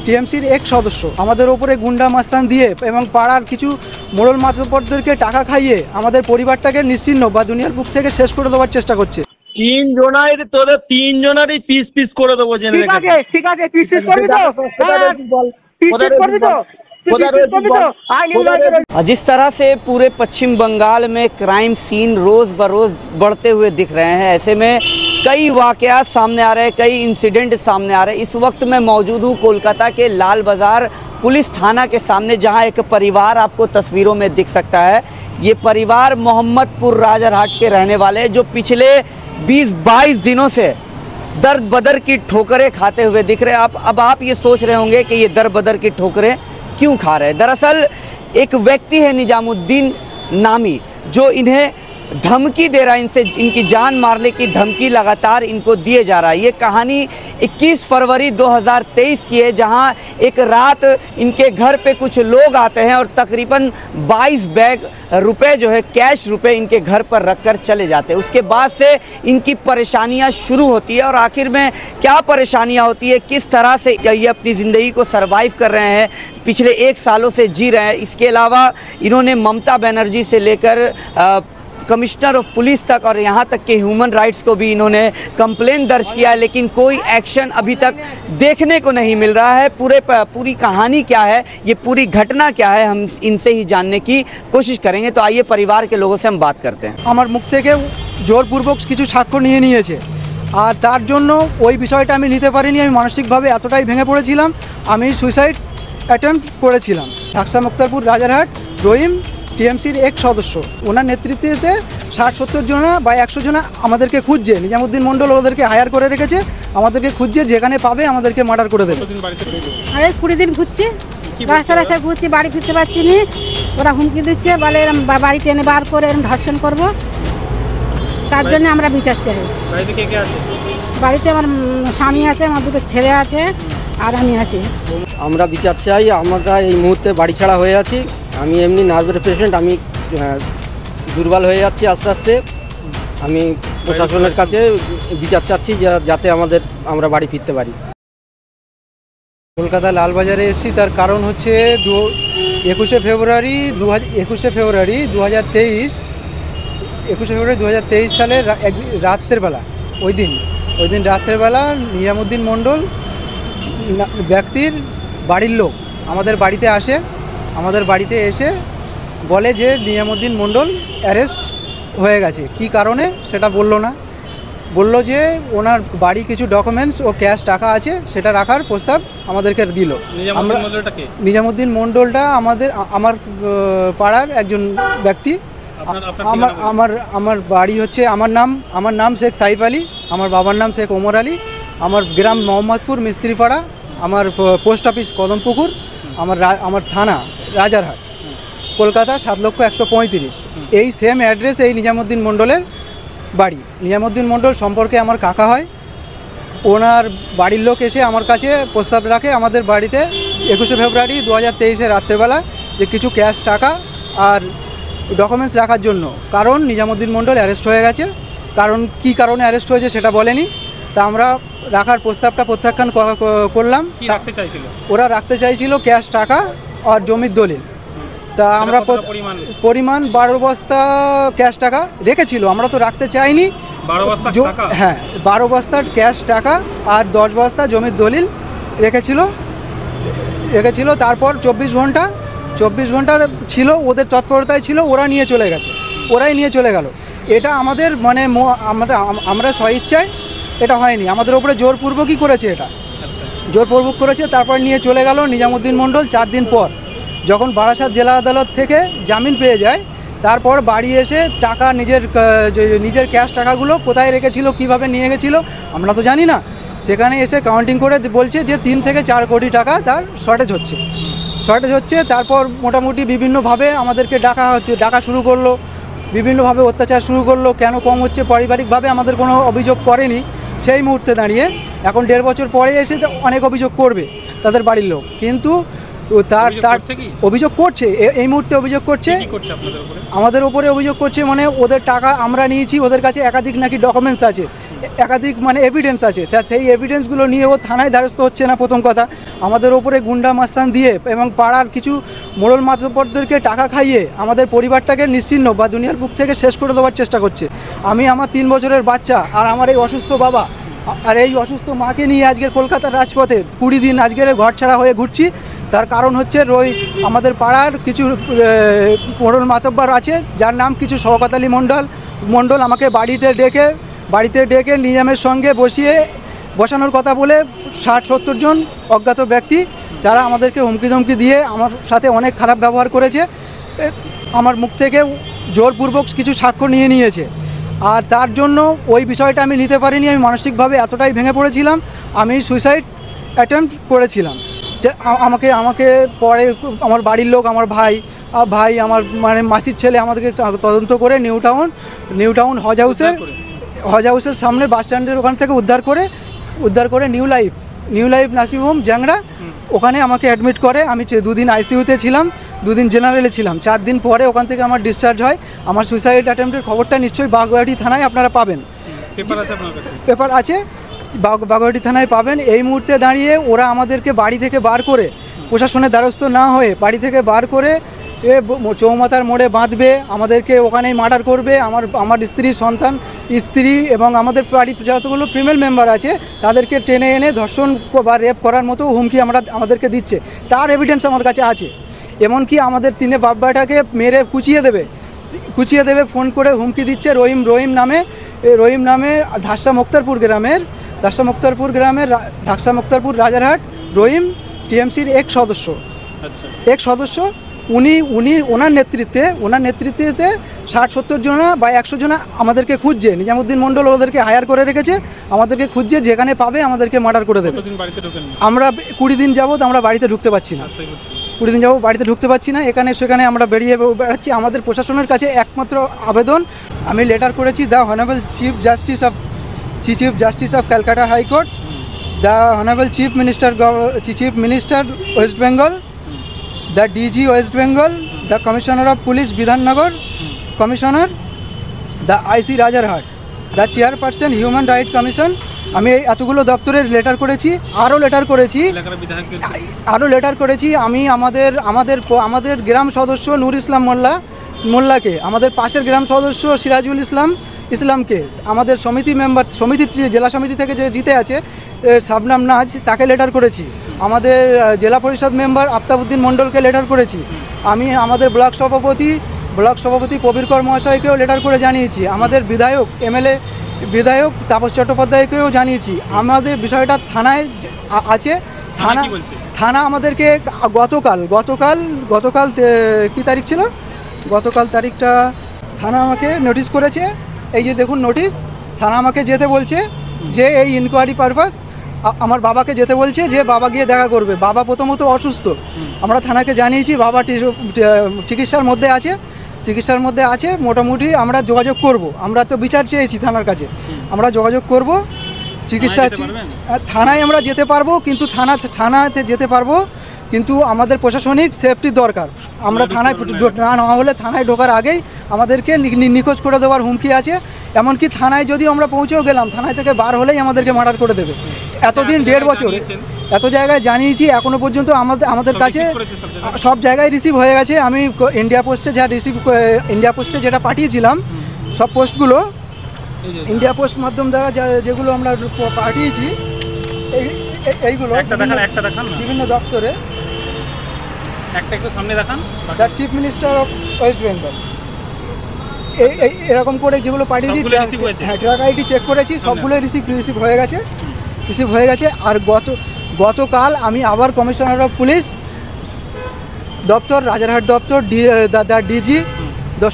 টিএমসির এক সদস্য আমাদের ওপরে গুন্ডা মাস্তান দিয়ে এবং পাড়ার কিছু মোড়ল মাতব্বরদেরকে টাকা খাইয়ে আমাদের পরিবারটাকে নিশ্চিহ্ন বা দুনিয়ার বুক থেকে শেষ করে দেওয়ার চেষ্টা করছে। তোদের তিনজনেরই পিস পিস করে দেবো জেনে রেখে। ঠিক আছে পিস পিস করবি তো? जिस तरह से पूरे पश्चिम बंगाल में क्राइम सीन रोज़ बरोज़ बढ़ते हुए दिख रहे हैं, ऐसे में कई वाक़यात सामने आ रहे हैं, कई इंसिडेंट सामने आ रहे हैं। इस वक्त मैं मौजूद हूँ कोलकाता के लाल बाज़ार पुलिस थाना के सामने, जहाँ एक परिवार आपको तस्वीरों में दिख सकता है। ये परिवार मोहम्मदपुर राजरहाट के रहने वाले हैं, जो पिछले 20-22 दिनों से दर बदर की ठोकरें खाते हुए दिख रहे हैं। अब आप ये सोच रहे होंगे कि ये दर बदर की ठोकरें क्यों खा रहे हैं। दरअसल एक व्यक्ति है निजामुद्दीन नामी, जो इन्हें धमकी दे रहा है, इनसे इनकी जान मारने की धमकी लगातार इनको दिए जा रहा है। ये कहानी 21 फरवरी 2023 की है, जहां एक रात इनके घर पे कुछ लोग आते हैं और तकरीबन 22 बैग रुपए जो है कैश रुपए इनके घर पर रखकर चले जाते हैं। उसके बाद से इनकी परेशानियां शुरू होती है, और आखिर में क्या परेशानियां होती है, किस तरह से ये अपनी ज़िंदगी को सर्वाइव कर रहे हैं, पिछले 1 सालों से जी रहे हैं। इसके अलावा इन्होंने ममता बनर्जी से लेकर कमिश्नर ऑफ पुलिस तक और यहाँ तक के ह्यूमन राइट्स को भी इन्होंने कंप्लेन दर्ज किया है, लेकिन कोई एक्शन अभी तक देखने को नहीं मिल रहा है। पूरी कहानी क्या है, ये पूरी घटना क्या है, हम इनसे ही जानने की कोशिश करेंगे। तो आइए परिवार के लोगों से हम बात करते हैं। আমার মুখ থেকে জোরপূর্বক কিছু সাক্ষ্য নিয়ে নিয়েছে, আর তার জন্য ওই বিষয়টা আমি নিতে পারিনি। আমি মানসিকভাবে এতটাই ভেঙে পড়েছিলাম, আমি সুইসাইড অ্যাটেম্প্ট করেছিলাম। ঢাকা মুক্তারপুর রাজারহাট রহিম টিএমসির এক সদস্য, ওনার নেতৃত্বে 60-70 জনা বা 100 জনা আমাদেরকে খুঁজছে। নিজামুদ্দিন মণ্ডল ওদেরকে হায়ার করে রেখেছে, আমাদেরকে খুঁজছে, যেখানে পাবে আমাদেরকে মার্ডার করে দেবে। আমি 20 দিন ঘুরছি, রাস্তায় ঘুরছি, বাড়ি ফিরতে পারছি না। ওরা হুমকি দিচ্ছে, বলে এরম বাড়ি টেনে বার করে এরম ধর্ষণ করবো। তার জন্য আমরা বিচার চাই। বাড়িতে আমার স্বামী আছে, আমার 2টো ছেলে আছে, আর আমি আছি। আমরা বিচার চাই। আমরা এই মুহূর্তে বাড়ি ছাড়া হয়ে আছি। আমি এমনি নার্ভের পেশেন্ট, আমি দুর্বল হয়ে যাচ্ছি আস্তে আস্তে। আমি প্রশাসনের কাছে বিচার চাচ্ছি যাতে আমরা বাড়ি ফিরতে পারি। কলকাতা লালবাজারে এসেছি, তার কারণ হচ্ছে 21শে ফেব্রুয়ারি 2023 সালে রাত্রের বেলা, ওই দিন রাত্রের বেলা নিজামুদ্দিন মণ্ডল ব্যক্তির বাড়ির লোক আমাদের বাড়িতে আসে। আমাদের বাড়িতে এসে বলে যে নিজামুদ্দিন মণ্ডল অ্যারেস্ট হয়ে গেছে। কি কারণে সেটা বললো না, বলল যে ওনার বাড়ি কিছু ডকুমেন্টস ও ক্যাশ টাকা আছে, সেটা রাখার প্রস্তাব আমাদেরকে দিল। নিজামুদ্দিন মণ্ডলটা আমার পাড়ার একজন ব্যক্তি। আমার বাড়ি হচ্ছে, আমার নাম শেখ সাইফ আলী, আমার বাবার নাম শেখ ওমর আলী, আমার গ্রাম মোহাম্মদপুর মিস্ত্রিপাড়া, আমার পোস্ট অফিস কদমপুকুর, আমার থানা রাজারহাট, কলকাতা 7,135,000। এই সেম অ্যাড্রেস এই নিজামুদ্দিন মণ্ডলের বাড়ি। নিজামুদ্দিন মণ্ডল সম্পর্কে আমার কাকা হয়। ওনার বাড়ির লোক এসে আমার কাছে প্রস্তাব রাখে আমাদের বাড়িতে 21শে ফেব্রুয়ারি 2023 রাত্রেবেলা যে কিছু ক্যাশ টাকা আর ডকুমেন্টস রাখার জন্য। কারণ নিজামুদ্দিন মণ্ডল অ্যারেস্ট হয়ে গেছে। কারণ কি কারণে অ্যারেস্ট হয়েছে সেটা বলেনি। তা আমরা রাখার প্রস্তাবটা প্রত্যাখ্যান করলাম। ওরা রাখতে চাইছিল ক্যাশ টাকা আর জমির দলিল। তা আমরা পরিমাণ 12 বস্তা ক্যাশ টাকা রেখেছিল, আমরা তো রাখতে চাইনি। 12 বস্তা টাকা? হ্যাঁ, 12 বস্তার ক্যাশ টাকা আর 10 বস্তা জমির দলিল রেখেছিল। তারপর 24 ঘন্টা ছিল, ওদের তৎপরতায় ছিল, ওরাই নিয়ে চলে গেল। এটা আমাদের মানে আমরা স্বইচ্ছায়, এটা হয়নি, আমাদের উপরে জোরপূর্বকই করেছে। এটা জোরপূর্বক করেছে। তারপর নিয়ে চলে গেল নিজামুদ্দিন মণ্ডল। 4 দিন পর যখন বারাসাত জেলা আদালত থেকে জামিন পেয়ে যায়, তারপর বাড়ি এসে টাকা নিজের ক্যাশ টাকাগুলো কোথায় রেখেছিল, কিভাবে নিয়ে গেছিলো আমরা তো জানি না। সেখানে এসে কাউন্টিং করে বলছে যে 3 থেকে 4 কোটি টাকা তার শর্টেজ হচ্ছে। তারপর মোটামুটি বিভিন্নভাবে আমাদেরকে ডাকা শুরু করলো, বিভিন্নভাবে অত্যাচার শুরু করলো। কেন কম হচ্ছে, পারিবারিকভাবে আমাদের কোনো অভিযোগ করেনি সেই মুহূর্তে দাঁড়িয়ে। এখন 1.5 বছর পরে এসে অনেক অভিযোগ করবে তাদের বাড়ির লোক, কিন্তু ও তার অভিযোগ করছে, এই মুহূর্তে অভিযোগ করছে আমাদের উপরে অভিযোগ করছে, মানে ওদের টাকা আমরা নিয়েছি, ওদের কাছে একাধিক নাকি ডকুমেন্টস আছে, একাধিক মানে এভিডেন্স আছে, সেই এভিডেন্সগুলো নিয়ে ও থানায় দ্বারস্থ হচ্ছে না। প্রথম কথা, আমাদের ওপরে গুন্ডা মাস্তান দিয়ে এবং পাড়ার কিছু মোড়ল মাতব্বরদেরকে টাকা খাইয়ে আমাদের পরিবারটাকে নিশ্চিহ্ন বা দুনিয়ার বুক থেকে শেষ করে দেওয়ার চেষ্টা করছে। আমি আমার 3 বছরের বাচ্চা আর আমার এই অসুস্থ বাবা আর এই অসুস্থ মাকে নিয়ে আজকের কলকাতার রাজপথে 20 দিন আজকের ঘর ছাড়া হয়ে ঘুরছি। তার কারণ হচ্ছে আমাদের পাড়ার কিছু মোড়ল মাতব্বর আছে, যার নাম কিছু শওকত আলী মণ্ডল আমাকে বাড়িতে ডেকে নিজামের সঙ্গে বসানোর কথা বলে 60-70 জন অজ্ঞাত ব্যক্তি, যারা আমাদেরকে হুমকি ধমকি দিয়ে আমার সাথে অনেক খারাপ ব্যবহার করেছে। আমার মুখ থেকে জোরপূর্বক কিছু সাক্ষ্য নিয়েছে, আর তার জন্য ওই বিষয়টা আমি নিতে পারিনি। আমি মানসিকভাবে এতটাই ভেঙে পড়েছিলাম, আমি সুইসাইড অ্যাটেম্প্ট করেছিলাম। যে আমাকে পরে আমার বাড়ির লোক, আমার ভাই আমার মানে মাসির ছেলে আমাদেরকে তদন্ত করে নিউ টাউন হজ হাউসের সামনে বাস স্ট্যান্ডের ওখান থেকে উদ্ধার করে নিউ লাইফ নার্সিং হোম জ্যাংড়া, ওখানে আমাকে অ্যাডমিট করে। আমি 2 দিন আইসিইউতে ছিলাম, 2 দিন জেনারেলে ছিলাম। 4 দিন পরে ওখান থেকে আমার ডিসচার্জ হয়। আমার সুইসাইড অ্যাটেম্পটের খবরটা নিশ্চয়ই বাগুইআটি থানায় আপনারা পাবেন, পেপার আছে, বাগুইআটি থানায় পাবেন। এই মুহূর্তে দাঁড়িয়ে ওরা আমাদেরকে বাড়ি থেকে বার করে, প্রশাসনের দ্বারস্থ না হয়ে বাড়ি থেকে বার করে চৌমাথার মোড়ে বাঁধবে, আমাদেরকে ওখানেই মার্ডার করবে। আমার স্ত্রী এবং আমাদের বাড়ির যতগুলো ফিমেল মেম্বার আছে তাদেরকে টেনে এনে ধর্ষণ বা রেপ করার মতো হুমকি আমাদেরকে দিচ্ছে। তার এভিডেন্স আমার কাছে আছে। এমনকি আমাদের 3 বাব্বাটাকে মেরে কুচিয়ে দেবে ফোন করে হুমকি দিচ্ছে। রহিম নামে ঢাকসা মুক্তারপুর গ্রামের রাজারহাট রহিম টিএমসির এক সদস্য। ওনার নেতৃত্বে 60-70 জনা বা 100 জনা আমাদেরকে খুঁজছে। নিজামুদ্দিন মণ্ডল ওদেরকে হায়ার করে রেখেছে, আমাদেরকে খুঁজছে, যেখানে পাবে আমাদেরকে মার্ডার করে দেবে। আমরা 20 দিন যাবত আমরা বাড়িতে ঢুকতে পারছি না, 20 দিন যাবত বাড়িতে ঢুকতে পারছি না। সেখানে আমরা বেড়াচ্ছি। আমাদের প্রশাসনের কাছে একমাত্র আবেদন, আমি লেটার করেছি the honourable chief justice of Calcutta high court, the honourable chief minister West Bengal, the DG West Bengal, the Commissioner of Police Bidhannagar Commissioner, the IC Rajarhat, the Chairperson Human Rights Commission। আমি এতগুলো দপ্তরের লেটার করেছি। আমি আমাদের গ্রাম সদস্য নূর ইসলাম মোল্লাকে, আমাদের পাশের গ্রাম সদস্য সিরাজুল ইসলামকে, আমাদের জেলা সমিতি থেকে যে জিতে আছে শাবনাম নাজ, তাকে লেটার করেছি। আমাদের জেলা পরিষদ মেম্বার আফতাবউদ্দিন মণ্ডলকে লেটার করেছি। আমি আমাদের ব্লক সভাপতি প্রবীর কর মহাশয়কেও লেটার করে জানিয়েছি। আমাদের বিধায়ক তাপস চট্টোপাধ্যায়কেও জানিয়েছি। আমাদের বিষয়টা থানায় আছে। থানা আমাদেরকে গতকাল কি তারিখ ছিল, গতকাল তারিখটা থানা আমাকে নোটিশ করেছে। এই যে দেখুন নোটিশ, থানা আমাকে যেতে বলছে যে এই ইনকোয়ারি পারপাস, আমার বাবাকে যেতে বলছে যে বাবা গিয়ে দেখা করবে। বাবা প্রথমত অসুস্থ, আমরা থানাকে জানিয়েছি। বাবা চিকিৎসার মধ্যে আছে। মোটামুটি আমরা যোগাযোগ করব। আমরা তো বিচার চেয়েছি থানার কাছে, আমরা যোগাযোগ করব। চিকিৎসা থানায় আমরা যেতে পারবো, কিন্তু থানাতে যেতে পারবো, কিন্তু আমাদের প্রশাসনিক সেফটি দরকার। আমরা থানায় না হলে থানায় ঢোকার আগেই আমাদেরকে নিখোঁজ করে দেওয়ার হুমকি আছে। এমনকি থানায় যদি আমরা পৌঁছেও গেলাম, থানায় থেকে বার হলেই আমাদেরকে মার্ডার করে দেবে। এতদিন 1.5 বছর এত জায়গায় জানিয়েছি, এখনও পর্যন্ত আমাদের কাছে সব জায়গায় রিসিভ হয়ে গেছে। আমি ইন্ডিয়া পোস্টে যেটা পাঠিয়েছিলাম, সব পোস্টগুলো ইন্ডিয়া পোস্ট মাধ্যম দ্বারা যেগুলো আমরা পাঠিয়েছি, এইগুলো বিভিন্ন দপ্তরে, the chief minister of West Bengal, এরকম করে যেগুলো পাঠিয়েছি, ট্র্যাক আইডি চেক করেছি, সবগুলোই রিসিভ হয়ে গেছে। আর গতকাল আমি আবার কমিশনার অফ পুলিশ দপ্তর, রাজারহাট দপ্তর, ডিজি,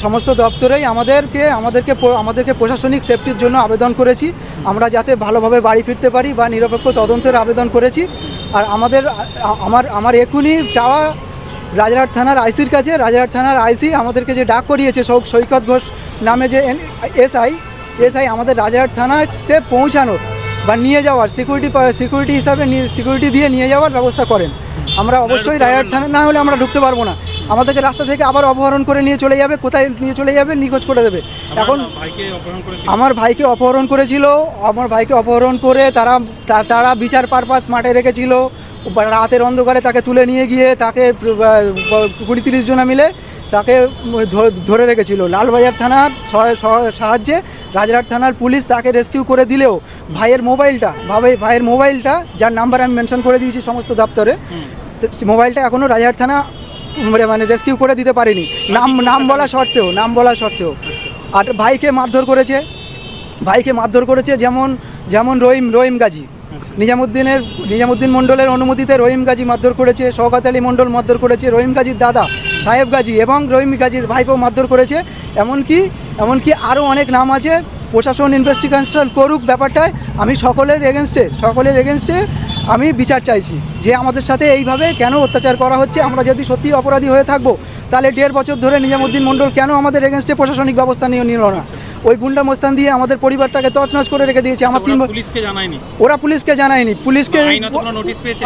সমস্ত দপ্তরেই আমাদেরকে প্রশাসনিক সেফটির জন্য আবেদন করেছি। আমরা যাতে ভালোভাবে বাড়ি ফিরতে পারি বা নিরপেক্ষ তদন্তের আবেদন করেছি। আর আমার এখনই চাওয়া রাজারহাট থানার আইসির কাছে, রাজারহাট থানার আইসি আমাদেরকে যে ডাক করিয়েছে সৈকত ঘোষ নামে যে এসআই আমাদের রাজারহাট থানাতে পৌঁছানোর বা নিয়ে যাওয়ার সিকিউরিটি হিসাবে সিকিউরিটি দিয়ে নিয়ে যাওয়ার ব্যবস্থা করেন। আমরা অবশ্যই রায়হাট থানা না হলে আমরা ঢুকতে পারবো না। আমাদেরকে রাস্তা থেকে আবার অপহরণ করে নিয়ে চলে যাবে, কোথায় নিয়ে চলে যাবে, নিখোঁজ করে দেবে। এখন আমার ভাইকে অপহরণ করেছিল, আমার ভাইকে অপহরণ করে তারা বিচার পারপাস মাঠে রেখেছিল। রাতের অন্ধকারে তাকে তুলে নিয়ে গিয়ে তাকে 20-30 জনা মিলে তাকে ধরে রেখেছিল। লালবাজার থানার সাহায্যে রাজারহাট থানার পুলিশ তাকে রেস্কিউ করে দিলেও ভাইয়ের মোবাইলটা যার নাম্বার আমি মেনশন করে দিয়েছি সমস্ত দপ্তরে, মোবাইলটা এখনও রাজারহাট থানা মানে রেস্কিউ করে দিতে পারেনি, নাম বলা সত্ত্বেও। আর ভাইকে মারধর করেছে যেমন রহিম গাজী, নিজামুদ্দিন মণ্ডলের অনুমতিতে রহিম গাজী মারধর করেছে, শওকত আলী মণ্ডল মারধর করেছে, রহিম গাজীর দাদা সাহেব গাজী এবং রহিম গাজীর ভাইপো মারধর করেছে। এমনকি আরও অনেক নাম আছে। প্রশাসন ইনভেস্টিগেশন করুক ব্যাপারটায়। আমি সকলের এগেনস্টে আমি বিচার চাইছি যে আমাদের সাথে এইভাবে কেন অত্যাচার করা হচ্ছে। আমরা যদি সত্যি অপরাধী হয়ে থাকবো তাহলে 1.5 বছর ধরে নিজামুদ্দিন মণ্ডল কেন আমাদের এগেনস্টে প্রশাসনিক ব্যবস্থা নিল না? ওই গুন্ডা মোস্তান দিয়ে আমাদের পরিবারটাকে তছনছ করে রেখে দিয়েছে। ওরা পুলিশকে জানায়নি।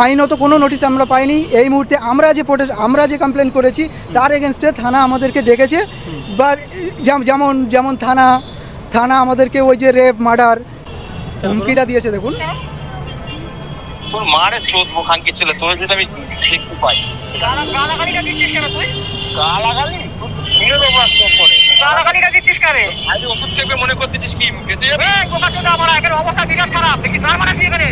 আইনত কোনো নোটিশ আমরা পাইনি। এই মুহূর্তে আমরা যে কমপ্লেন করেছি তার এগেনস্টে থানা আমাদেরকে ডেকেছে, বা যেমন থানা আমাদেরকে ওই যে রেপ মার্ডার হুমকিটা দিয়েছে। দেখুন তোর মারে চোদবো খানকে ছিল, তোর যেটা আমি দেখতে পাই। গালাগালিটা দিচ্ছিস কেন তুই? গালাগালি নিয়ে দেবো একদম করে। গালাগালিটা দিচ্ছিস কেন? আজ ওষুধ চেপে মনে করতেছিস কি বেঁচে যাবে? কোকা চোদা আমার আগের অবস্থা বিরাট খারাপ। দেখি তার মানে কি করে?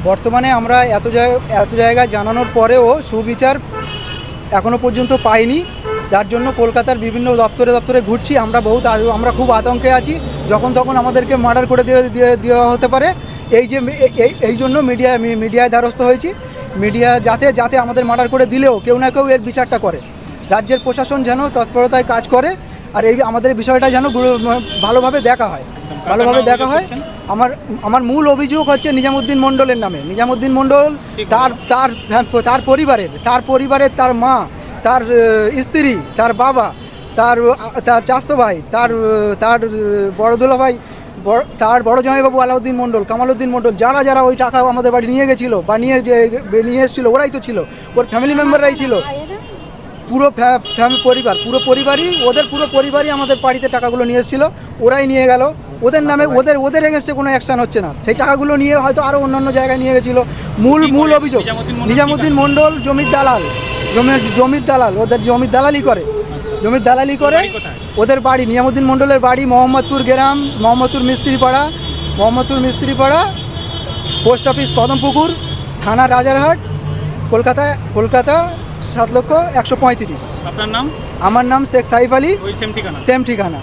বর্তমানে আমরা এত জায়গায় জানানোর পরেও সুবিচার এখনও পর্যন্ত পাইনি, যার জন্য কলকাতার বিভিন্ন দপ্তরে ঘুরছি। আমরা খুব আতঙ্কে আছি, যখন তখন আমাদেরকে মার্ডার করে দেওয়া হতে পারে। এই জন্য মিডিয়ায় দ্বারস্থ হয়েছি। মিডিয়া যাতে আমাদের মার্ডার করে দিলেও কেউ না কেউ এর বিচারটা করে। রাজ্যের প্রশাসন যেন তৎপরতায় কাজ করে, আর আমাদের বিষয়টা যেন ভালোভাবে দেখা হয়। আমার মূল অভিযোগ হচ্ছে নিজামুদ্দিন মণ্ডলের নামে। নিজামুদ্দিন মণ্ডল তার পরিবারের তার মা, তার স্ত্রী, তার বাবা, তার চাচতো ভাই, তার বড় দুলা ভাই, তার বড় জামাইবাবু আলাউদ্দিন মণ্ডল, কামালউদ্দিন মণ্ডল, যারা ওই টাকা আমাদের বাড়ি নিয়ে গেছিলো বা নিয়ে এসেছিল, ওরাই তো ছিল, ওর ফ্যামিলি মেম্বাররাই ছিল। পুরো পরিবারই আমাদের বাড়িতে টাকাগুলো নিয়ে এসেছিল, ওরাই নিয়ে গেল। ওদের নামে ওদের এগেনস্টে কোনো অ্যাকশন হচ্ছে না। সেই টাকাগুলো নিয়ে হয়তো আরও অন্যান্য জায়গায় নিয়ে গেছিলো। মূল অভিযোগ নিজামুদ্দিন মণ্ডল জমির দালাল, ওদের জমির দালালি করে। ওদের বাড়ি, নিজামুদ্দিন মণ্ডলের বাড়ি মোহাম্মদপুর গ্রাম, মোহাম্মদপুর মিস্ত্রিপাড়া, পোস্ট অফিস কদমপুকুর, থানা রাজারহাট, কলকাতা 7,135,000। আপনার নাম? আমার নাম শেখ সাইফ আলী। সেম ঠিকানা? সেম ঠিকানা।